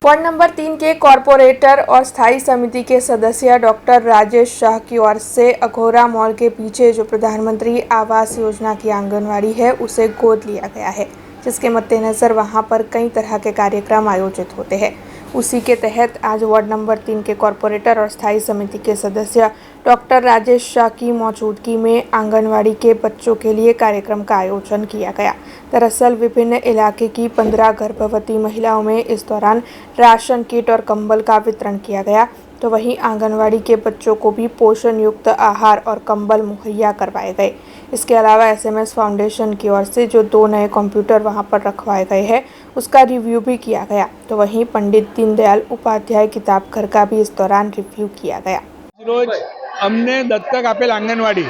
Ward number 3 के corporator और स्थायी समिति के सदस्य डॉक्टर राजेश शाह की ओर से अघोरा मॉल के पीछे जो प्रधानमंत्री आवास योजना की आंगनवाड़ी है उसे गोद लिया गया है, जिसके मद्देनजर वहां पर कई तरह के कार्यक्रम आयोजित होते हैं। उसी के तहत आज वार्ड नंबर 3 के कॉरपोरेटर और स्थायी समिति के सदस्य डॉक्टर राजेश शाह की मौजूदगी में आंगनवाड़ी के बच्चों के लिए कार्यक्रम का आयोजन किया गया। दरअसल विभिन्न इलाके की 15 गर्भवती महिलाओं में इस दौरान राशन किट और कंबल का वितरण किया गया, तो वहीं आंगनवाड़ी के बच्चों को भी पोषण युक्त आहार और कंबल मुहैया करवाए गए। इसके अलावा एसएमएस फाउंडेशन की ओर से जो 2 नए कंप्यूटर वहां पर रखवाए गए हैं उसका रिव्यू भी किया गया, तो वहीं पंडित दीनदयाल उपाध्याय किताब घर का भी इस दौरान रिव्यू किया गया। रोज अमने दत्तक आपेल आंगणवाड़ी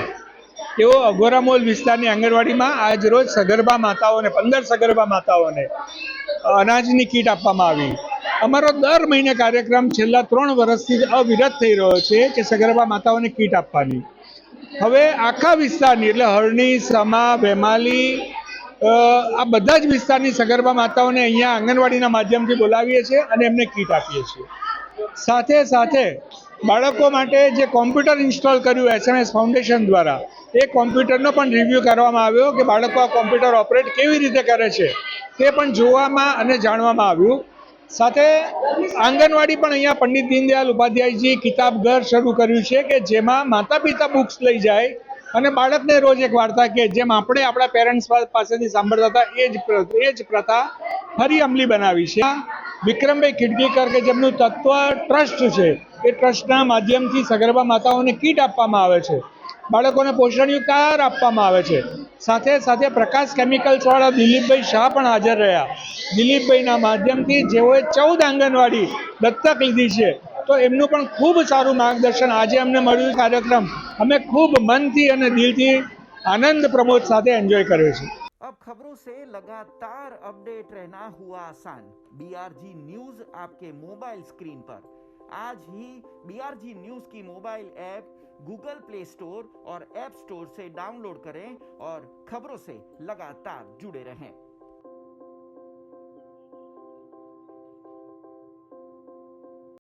તેઓ અઘોરા મોલ વિસ્તારની આંગણવાડીમાં આજ રોજ સગર્ભા માતાઓને 15 સગર્ભા માતાઓને અનાજની કીટ આપવામાં આવી। અમારો દર મહિને કાર્યક્રમ છેલ્લા 3 વર્ષથી અવિરત થઈ રહ્યો છે કે સગર્ભા માતાઓને કીટ આપવાની। હવે આખા વિસ્તારની એટલે હરણી, સમા, વેમાલી આ બધા જ વિસ્તારની સગર્ભા માતાઓને અહીંયા આંગણવાડીના માધ્યમથી બોલાવીએ છીએ અને એમને કીટ આપીએ છીએ। સાથે સાથે બાળકો માટે જે કોમ્પ્યુટર ઇન્સ્ટોલ કર્યું એસએમએસ ફાઉન્ડેશન દ્વારા એ કોમ્પ્યુટરનો પણ રિવ્યૂ કરવામાં આવ્યો કે બાળકો આ કોમ્પ્યુટર ઓપરેટ કેવી રીતે કરે છે તે પણ જોવામાં અને જાણવામાં આવ્યું। સાથે આંગણવાડી પણ અહીંયા પંડિત દીનદયાલ ઉપાધ્યાયજી કિતાબ ઘર શરૂ કર્યું છે કે જેમાં માતા પિતા બુક્સ લઈ જાય અને બાળકને રોજ એક વાર્તા કે જેમ આપણે આપણા પેરેન્ટ્સ પાસેથી સાંભળતા હતા એ જ પ્રથા ફરી અમલી બનાવી છે। વિક્રમભાઈ ખીડકીકર કે જેમનું તત્વ ટ્રસ્ટ છે એ ટ્રસ્ટના માધ્યમથી સગર્ભા માતાઓને કીટ આપવામાં આવે છે, બાળકોને પોષણયુક્ત આહાર આપવામાં આવે છે। સાથે સાથે પ્રકાશ કેમિકલ્સ વાળા દિલીપભાઈ શાહ પણ હાજર રહ્યા। દિલીપભાઈના માધ્યમથી જેઓએ 14 આંગણવાડી દત્તક લીધી છે તો એમનું પણ ખૂબ સારું માર્ગદર્શન આજે અમને મળ્યું। કાર્યક્રમ અમે ખૂબ મનથી અને દિલથી આનંદ પ્રમોદ સાથે એન્જોય કર્યો છે। अब खबरों से लगातार अपडेट रहना हुआ आसान। बीआरजी न्यूज आपके मोबाइल स्क्रीन पर। आज ही बीआरजी न्यूज की mobile app Google play store और ऐप स्टोर से डाउनलोड करें और खबरों से लगातार जुड़े रहें।